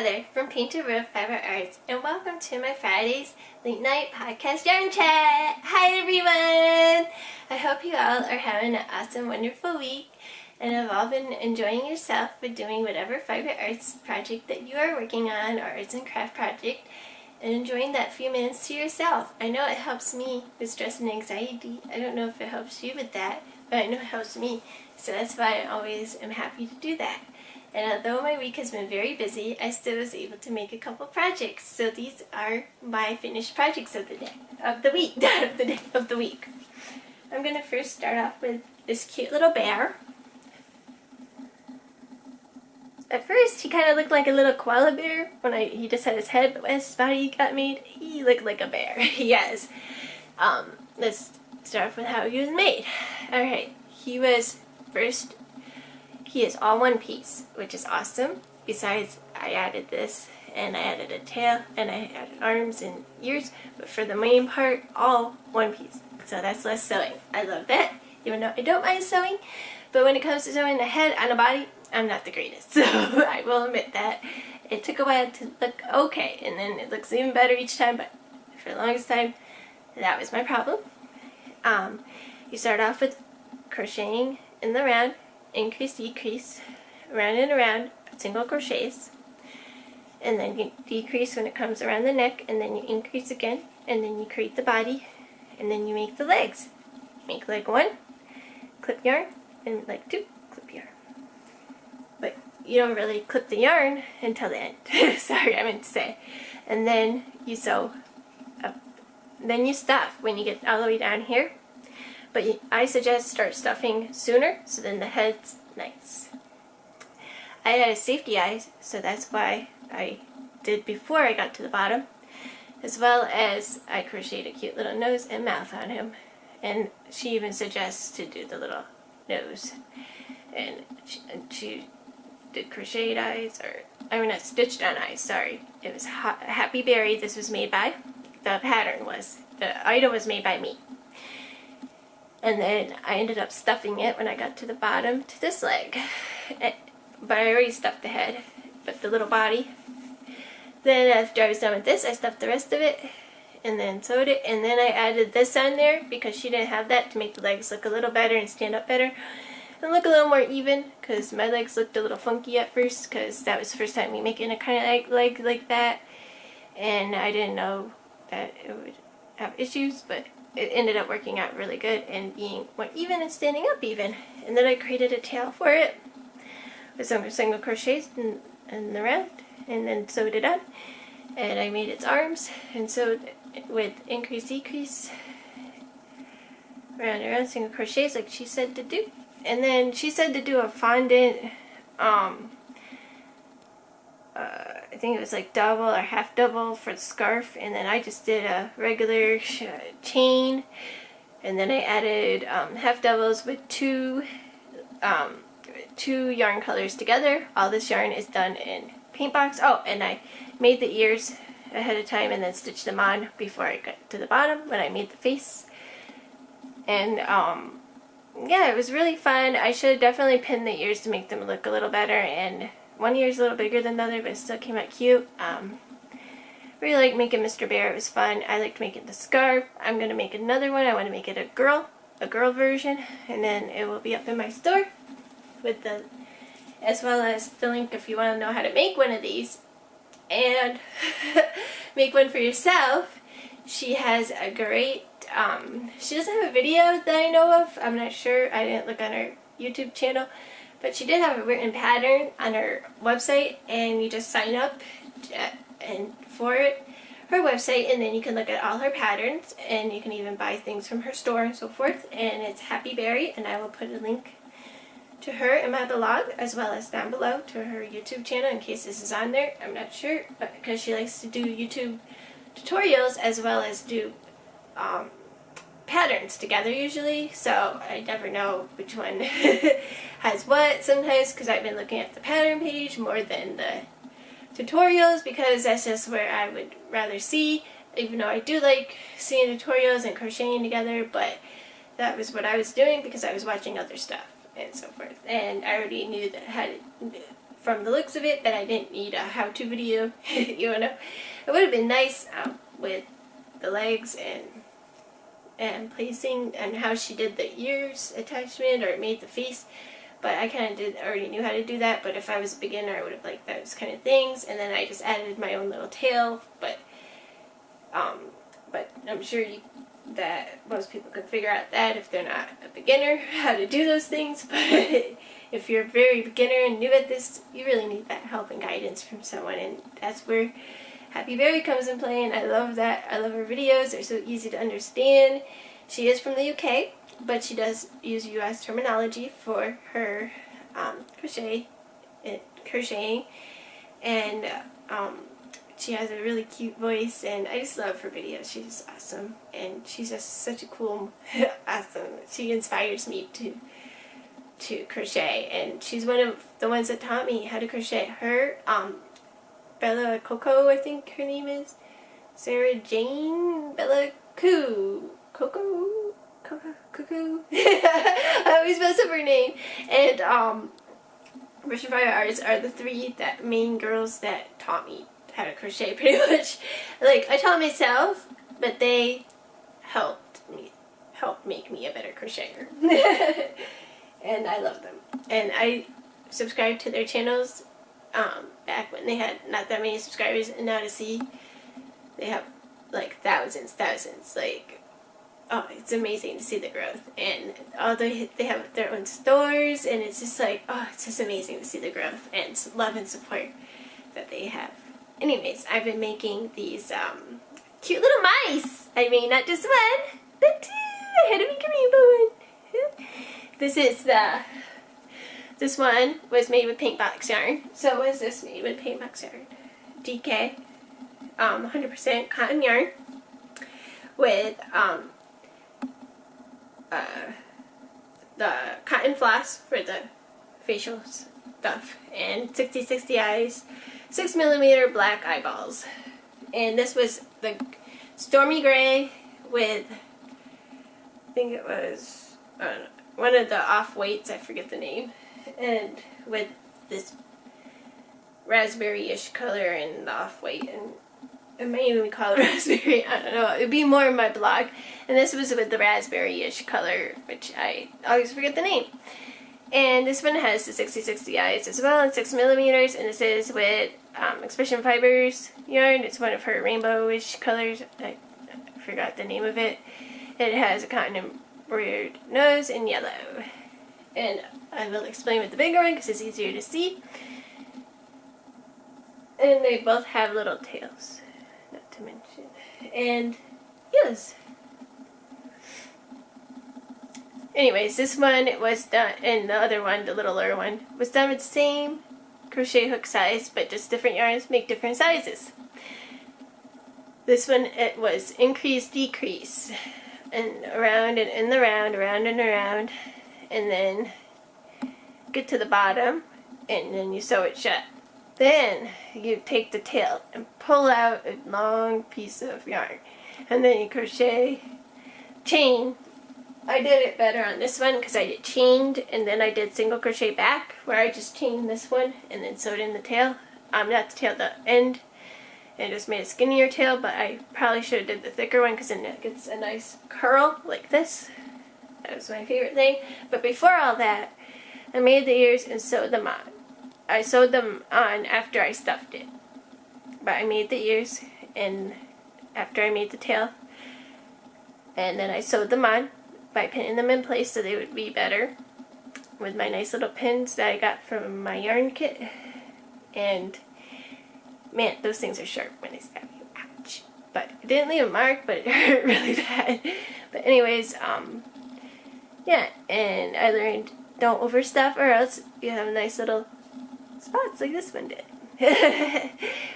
Heather from Paint to Roof Fiber Arts, and welcome to my Fridays late night podcast yarn chat. Hi everyone! I hope you all are having an awesome, wonderful week and have all been enjoying yourself with doing whatever fiber arts project that you are working on, or arts and craft project, and enjoying that few minutes to yourself. I know it helps me with stress and anxiety. I don't know if it helps you with that, but I know it helps me, so that's why I always am happy to do that. And although my week has been very busy, I still was able to make a couple projects. So these are my finished projects of the day, of the week, of the week. I'm going to first start off with this cute little bear. At first, he kind of looked like a little koala bear when he just had his head, but when his body got made, he looked like a bear. Yes. Let's start off with how he was made. Alright, he is all one piece, which is awesome. Besides, I added this, and I added a tail, and I added arms and ears, but for the main part, all one piece. So that's less sewing. I love that, even though I don't mind sewing, but when it comes to sewing a head on a body, I'm not the greatest. So I will admit that. It took a while to look okay, and then it looks even better each time, but for the longest time, that was my problem. You start off with crocheting in the round, increase, decrease, around and around, single crochets, and then you decrease when it comes around the neck, and then you increase again, and then you create the body, and then you make the legs. Make leg 1, clip yarn, and leg 2, clip yarn. But you don't really clip the yarn until the end. Sorry, I meant to say. And then you sew up. Then you stuff when you get all the way down here. But I suggest start stuffing sooner, so then the head's nice. I had a safety eye, so that's why I did before I got to the bottom, as well as I crocheted a cute little nose and mouth on him. And she even suggests to do the little nose. And she did crocheted eyes, not stitched on eyes, sorry. It was Happy Berry. This was made by, the item was made by me. And then I ended up stuffing it when I got to the bottom to this leg. But I already stuffed the head, but the little body. Then after I was done with this, I stuffed the rest of it and then sewed it. And then I added this on there because she didn't have that, to make the legs look a little better and stand up better. And look a little more even, because my legs looked a little funky at first, because that was the first time me making a kind of leg like that. And I didn't know that it would have issues, but it ended up working out really good and being more even and standing up even. And then I created a tail for it with some single crochets in the round, and then sewed it on. And I made its arms and sewed it with increase, decrease, round and round, single crochets like she said to do. And then she said to do a fondant, I think it was like double or half double for the scarf, and then I just did a regular chain, and then I added half doubles with two yarn colors together. All this yarn is done in paint box. Oh, and I made the ears ahead of time and then stitched them on before I got to the bottom when I made the face. And yeah, it was really fun. I should definitely pin the ears to make them look a little better, and one ear is a little bigger than the other, but it still came out cute. Really like making Mr. Bear. It was fun. I liked making the scarf. I'm going to make another one. I want to make it a girl version, and then it will be up in my store with as well as the link if you want to know how to make one of these and make one for yourself. She has a great, she doesn't have a video that I know of. I'm not sure. I didn't look on her YouTube channel. But she did have a written pattern on her website, and you just sign up for her website, and then you can look at all her patterns, and you can even buy things from her store and so forth. And it's Happy Berry, and I will put a link to her in my blog, as well as down below to her YouTube channel in case this is on there. I'm not sure, but because she likes to do YouTube tutorials as well as do patterns together usually, so I never know which one has what sometimes, because I've been looking at the pattern page more than the tutorials, because that's just where I would rather see, even though I do like seeing tutorials and crocheting together, but that was what I was doing because I was watching other stuff and so forth, and I already knew that I had from the looks of it that I didn't need a how-to video. You know, it would have been nice with the legs and placing and how she did the ears attachment or made the face, but I kind of already knew how to do that. But if I was a beginner, I would have liked those kind of things, and then I just added my own little tail. But I'm sure that most people can figure out that if they're not a beginner, how to do those things. But if you're a very beginner and new at this, you really need that help and guidance from someone, and that's where Happy Berry comes in play. And I love that. I love her videos. They're so easy to understand. She is from the UK, but she does use US terminology for her crocheting, and she has a really cute voice, and I just love her videos. She's just awesome, and she's just such a cool, awesome. She inspires me to crochet, and she's one of the ones that taught me how to crochet. Her, Bella Coco, I think her name is, Sarah Jane Bella Cuckoo. I always mess up her name. And Russian Fire Arts are the three main girls that taught me how to crochet, pretty much. Like, I taught myself, but they helped make me a better crocheter. And I love them. And I subscribed to their channels back when they had not that many subscribers, and now to see they have like thousands, like, oh, it's amazing to see the growth. And they have their own stores, and it's just like, oh, it's just amazing to see the growth and love and support that they have. Anyways, I've been making these cute little mice. I mean, not just one, but two. I had to make a rainbow one. This one was made with paint box yarn. So was this made with paint box yarn. DK, 100% cotton yarn with the cotton floss for the facial stuff, and 60/60 eyes, 6mm black eyeballs. And this was the Stormy Gray with, I think it was one of the off-whites, I forget the name, and with this raspberry-ish color and the off-white, and it may even be called raspberry, I don't know, it would be more in my blog. And this was with the raspberry-ish color, which I always forget the name. And this one has the 60/60 eyes as well, and 6mm, and this is with Expression Fibers yarn. It's one of her rainbow-ish colors. I forgot the name of it. It has a cotton embroidered nose in yellow. And I will explain with the bigger one because it's easier to see. And they both have little tails, not to mention. And yes. Anyways, this one was done, and the other one, the littler one, was done with the same crochet hook size, but just different yarns make different sizes. This one, it was increase, decrease, and around and in the round, around and around, and then get to the bottom, and then you sew it shut. Then you take the tail and pull out a long piece of yarn, and then you crochet, chain. I did it better on this one because I did chained, and then I did single crochet back, where I just chained this one and then sewed in the tail. Not the tail, the end, and just made a skinnier tail, but I probably should have did the thicker one because then it gets a nice curl like this. That was my favorite thing. But before all that, I made the ears and sewed them on. I sewed them on after I stuffed it. But I made the ears and after I made the tail, and then I sewed them on by pinning them in place so they would be better with my nice little pins that I got from my yarn kit. And man, those things are sharp when I stab you. Ouch. But it didn't leave a mark, but it hurt really bad. But anyways, yeah, and I learned don't overstuff or else you have nice little spots like this one did.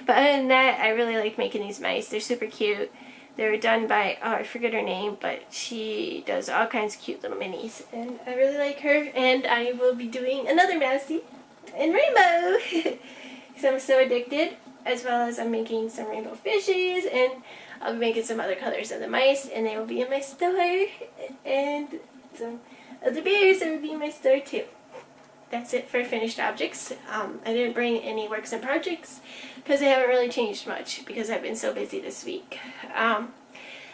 But other than that, I really like making these mice. They're super cute. They were done by, oh, I forget her name, but she does all kinds of cute little minis, and I really like her. And I will be doing another mousey in rainbow because I'm so addicted, as well as I'm making some rainbow fishes, and I'll be making some other colors of the mice, and they will be in my store, and some other bears that will be in my store too. that's it for finished objects. I didn't bring any works and projects because they haven't really changed much because I've been so busy this week.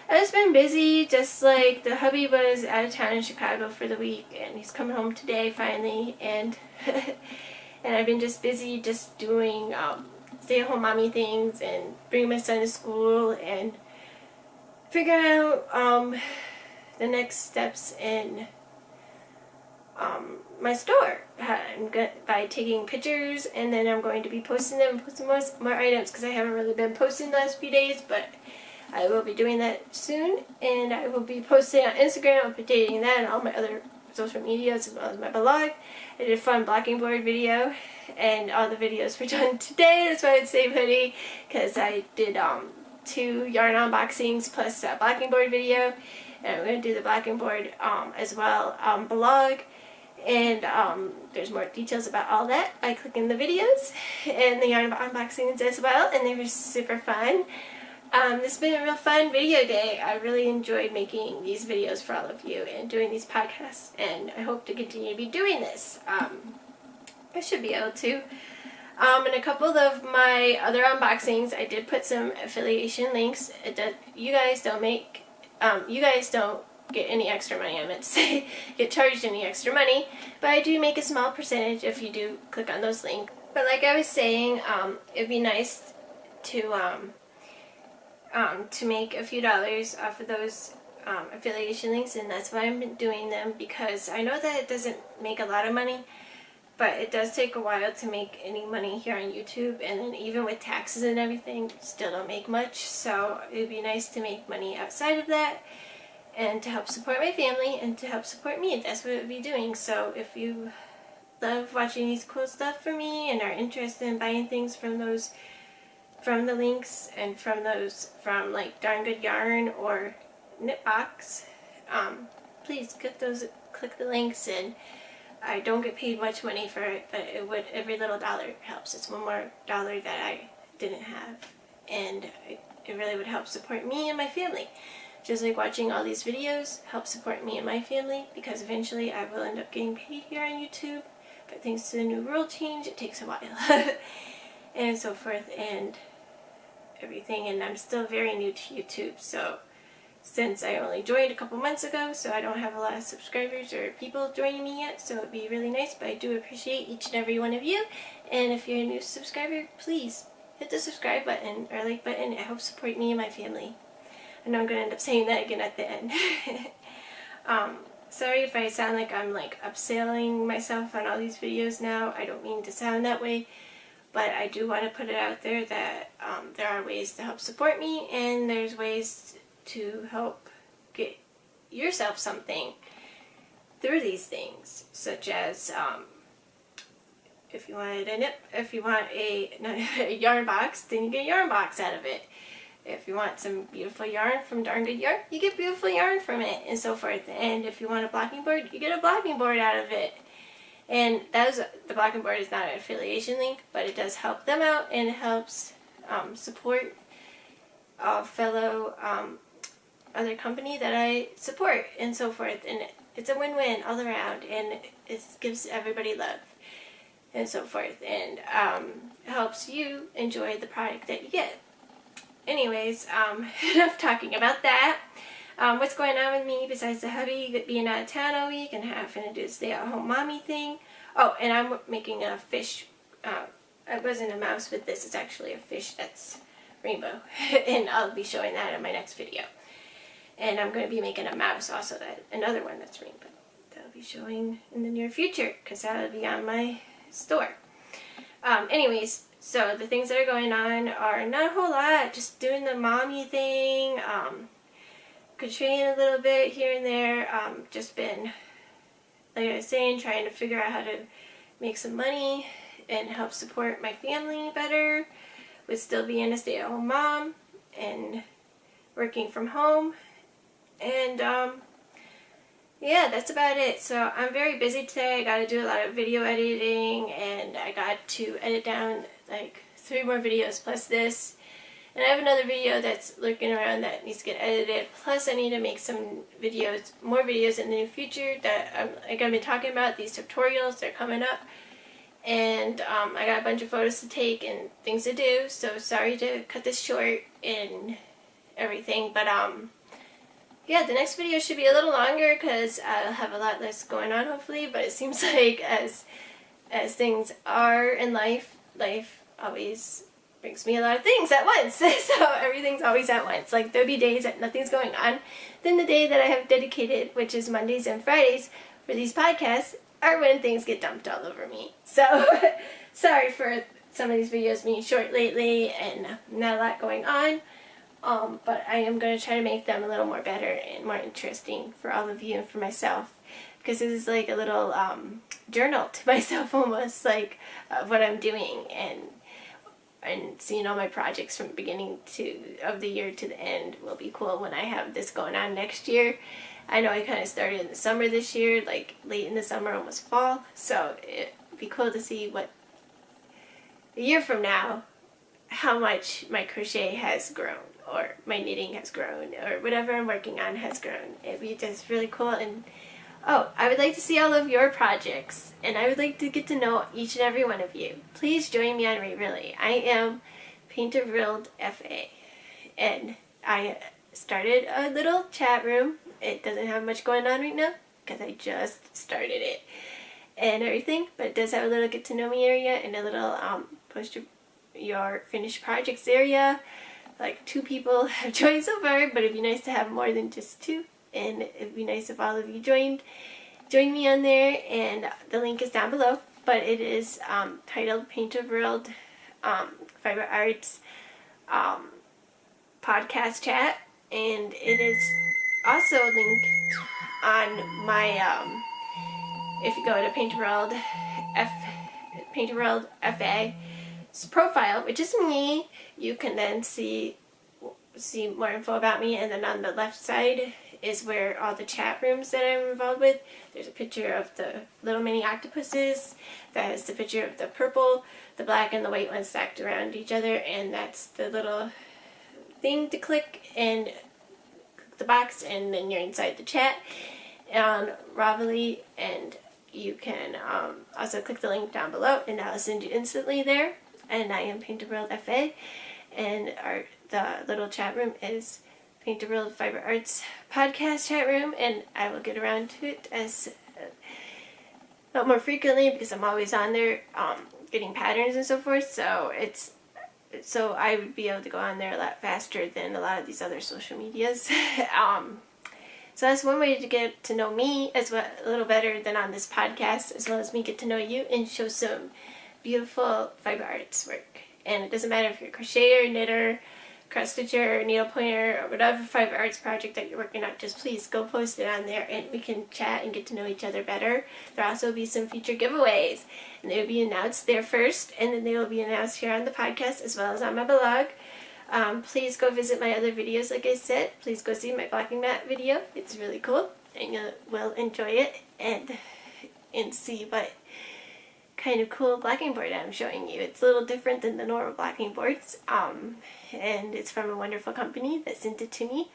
I've just been busy, just like the hubby was out of town in Chicago for the week, and he's coming home today finally, and and I've been just busy just doing stay-at-home mommy things and bringing my son to school and figuring out the next steps in my store. By taking pictures, and then I'm going to be posting them, posting more items because I haven't really been posting the last few days, but I will be doing that soon, and I will be posting on Instagram, updating that and all my other social medias as well as my blog. I did a fun blocking board video, and all the videos were done today. That's why it's Save Hoodie, because I did 2 yarn unboxings plus a blocking board video, and I'm going to do the blocking board as well blog, and there's more details about all that by clicking the videos and the yarn unboxings as well, and they were super fun. This has been a real fun video day. I really enjoyed making these videos for all of you and doing these podcasts, and I hope to continue to be doing this. I should be able to. In a couple of my other unboxings, I did put some affiliation links. You guys don't get any extra money, I meant to say, get charged any extra money, but I do make a small percentage if you do click on those links. But like I was saying, it'd be nice to make a few dollars off of those affiliation links, and that's why I'm doing them, because I know that it doesn't make a lot of money, but it does take a while to make any money here on YouTube, and then even with taxes and everything, still don't make much. So it'd be nice to make money outside of that, and to help support my family, and to help support me. That's what it would be doing. So if you love watching these cool stuff for me and are interested in buying things from the links and from like Darn Good Yarn or Knitbox, please click the links. And I don't get paid much money for it, but every little dollar helps. It's one more dollar that I didn't have, and it really would help support me and my family. Just like watching all these videos help support me and my family, because eventually I will end up getting paid here on YouTube. But thanks to the new rule change, it takes a while. And so forth and everything, and I'm still very new to YouTube, so since I only joined a couple months ago, so I don't have a lot of subscribers or people joining me yet, so it'd be really nice. But I do appreciate each and every one of you, and if you're a new subscriber, please hit the subscribe button or like button. It helps support me and my family. I know I'm going to end up saying that again at the end. Sorry if I sound like I'm like upselling myself on all these videos now. I don't mean to sound that way, but I do want to put it out there that there are ways to help support me, and there's ways to help get yourself something through these things, such as if you want a yarn box, then you get a yarn box out of it. If you want some beautiful yarn from Darn Good Yarn, you get beautiful yarn from it, and so forth. And if you want a blocking board, you get a blocking board out of it. And the blocking board is not an affiliation link, but it does help them out, and it helps support a fellow other company that I support, and so forth. And it's a win-win all around, and it gives everybody love, and so forth, and helps you enjoy the product that you get. Anyways, enough talking about that. What's going on with me besides the hubby being out of town all week and having to do a stay-at-home mommy thing? Oh, and I'm making a fish. It wasn't a mouse with this. It's actually a fish that's rainbow. And I'll be showing that in my next video. And I'm going to be making a mouse also, another one that's rainbow. That'll be showing in the near future, because that'll be on my store. Anyways, so the things that are going on are not a whole lot. Just doing the mommy thing, crocheting a little bit here and there. Just been, like I was saying, trying to figure out how to make some money and help support my family better with still being a stay-at-home mom and working from home. And yeah, that's about it. So I'm very busy today. I got to do a lot of video editing, and I got to edit down like 3 more videos plus this, And I have another video that's lurking around that needs to get edited. Plus I need to make some videos, more videos in the near future that I'm going to be talking about. These tutorials, they're coming up. And I got a bunch of photos to take and things to do. So sorry to cut this short and everything. But yeah, the next video should be a little longer because I'll have a lot less going on hopefully. But it seems like as things are in life, life always brings me a lot of things at once. So everything's always at once. Like there'll be days that nothing's going on. Then the day that I have dedicated, which is Mondays and Fridays for these podcasts, are when things get dumped all over me. So sorry for some of these videos being short lately and not a lot going on. But I am going to try to make them a little more better and more interesting for all of you and for myself. Because this is like a little journal to myself almost, like of what I'm doing and seeing all my projects from the beginning of the year to the end will be cool when I have this going on next year. I know I kind of started in the summer this year, like late in the summer, almost fall. So it'd be cool to see what a year from now, how much my crochet has grown or my knitting has grown or whatever I'm working on has grown. It'd be just really cool. And oh, I would like to see all of your projects, and I would like to get to know each and every one of you. Please join me on Ravelry. I am Paint-A-Vrilled FA, and I started a little chat room. It doesn't have much going on right now because I just started it and everything, but it does have a little get to know me area and a little post your finished projects area. Like 2 people have joined so far, but it'd be nice to have more than just 2. And it'd be nice if all of you join me on there, and the link is down below. But it is titled Paint-A-Vrilled Fiber Arts Podcast Chat, and it is also linked on my if you go to Paint-A-Vrilled FA's profile, which is me, you can then see more info about me, and then on the left side is where all the chat rooms that I'm involved with. There's a picture of the little mini octopuses. That is the picture of the purple, the black, and the white ones stacked around each other, and that's the little thing to click and click the box, and then you're inside the chat on Ravelry, and you can also click the link down below, and that'll send you instantly there. And I am Paint-A-Vrilled FA, and the little chat room is Paint-A-Vrilled Fiber Arts Podcast Chat Room, and I will get around to it as a lot more frequently because I'm always on there getting patterns and so forth. So I would be able to go on there a lot faster than a lot of these other social medias. So that's one way to get to know me as well, a little better than on this podcast, as well as me get to know you and show some beautiful fiber arts work. And it doesn't matter if you're a crocheter, knitter, cross stitcher, needle pointer, or whatever fiber arts project that you're working on, just please go post it on there and we can chat and get to know each other better. There'll also be some future giveaways, and they will be announced there first, and then they will be announced here on the podcast as well as on my blog. Please go visit my other videos, like I said. Please go see my blocking mat video. It's really cool, and you will enjoy it and see what kind of cool blocking board I'm showing you. It's a little different than the normal blocking boards, and it's from a wonderful company that sent it to me.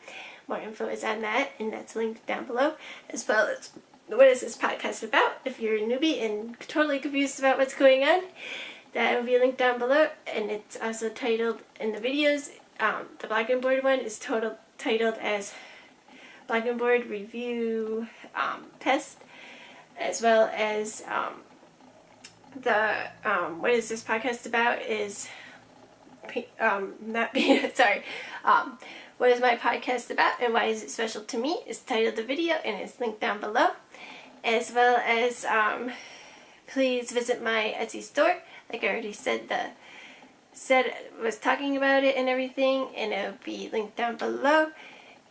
More info is on that, and that's linked down below, as well as what is this podcast about. If you're a newbie and totally confused about what's going on, that will be linked down below, and it's also titled in the videos. The blocking board one is titled as blocking board review test, as well as what is this podcast about is what is my podcast about and why is it special to me is titled the video, and it's linked down below, as well as please visit my Etsy store. Like I already was talking about it and everything, and it'll be linked down below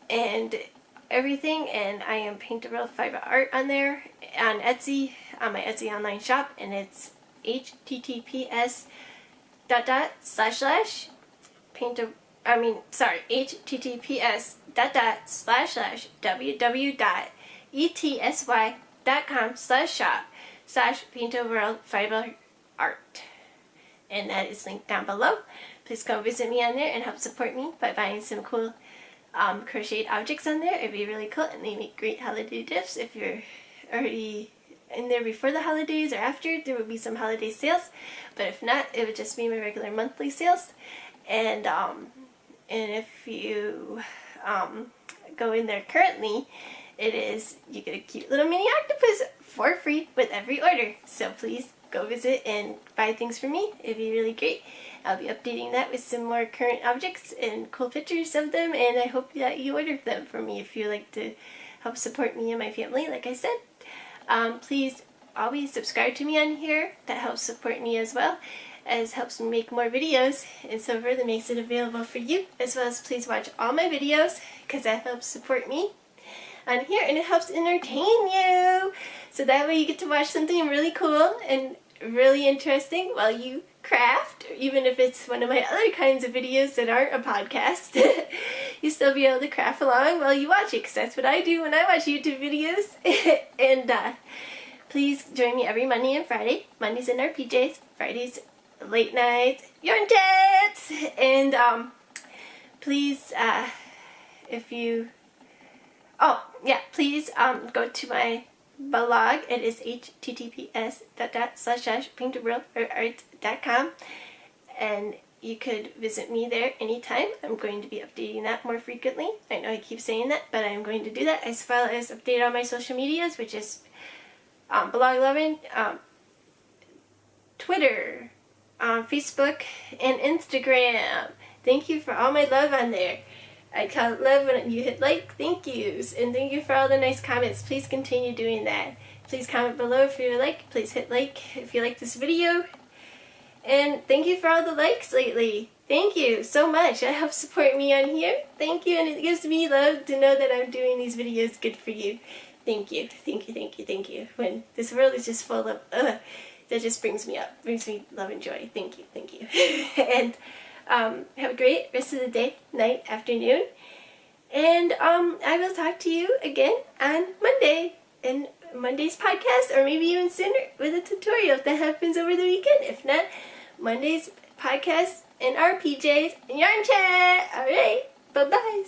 and everything. And I am Paint-A-Vrilled Fiber Art on there on Etsy, on my Etsy online shop, and it's https://www.etsy.com/shop/Paint-A-Vrilled Fiber Art, and that is linked down below. please go visit me on there and help support me by buying some cool crocheted objects on there. It'd be really cool, and they make great holiday gifts. If you're already in there before the holidays or after, there would be some holiday sales, but if not, it would just be my regular monthly sales. And if you go in there currently, you get a cute little mini octopus for free with every order. So please go visit and buy things for me. It'd be really great. I'll be updating that with some more current objects and cool pictures of them, and I hope that you order them for me if you like to help support me and my family, like I said. Please always subscribe to me on here. That helps support me as well, as helps me make more videos, and so further makes it available for you, as well as please watch all my videos, because that helps support me on here, and it helps entertain you, so that way you get to watch something really cool and really interesting while you craft, or even if it's one of my other kinds of videos that aren't a podcast, you still be able to craft along while you watch it, because that's what I do when I watch YouTube videos. And please join me every Monday and Friday. Mondays in our PJs, Fridays late nights, yarn chats, and please, please go to my blog. It is https://painttheworldart.com, and you could visit me there anytime. I'm going to be updating that more frequently. I know I keep saying that, but I'm going to do that, as well as update all my social medias, which is Blog Lovin', Twitter, Facebook, and Instagram. Thank you for all my love on there. I call it love when you hit like. Thank yous, and thank you for all the nice comments. Please continue doing that. Please comment below if you like. Please hit like if you like this video. And thank you for all the likes lately. Thank you so much. That helps support me on here. Thank you, and it gives me love to know that I'm doing these videos good for you. Thank you, thank you, thank you, thank you. When this world is just full of, that just brings me up, brings me love and joy. Thank you, thank you. And have a great rest of the day, night, afternoon. And I will talk to you again on Monday, in Monday's podcast, or maybe even sooner with a tutorial if that happens over the weekend. If not, Monday's podcast in our PJs and yarn chat. Alright, bye-bye.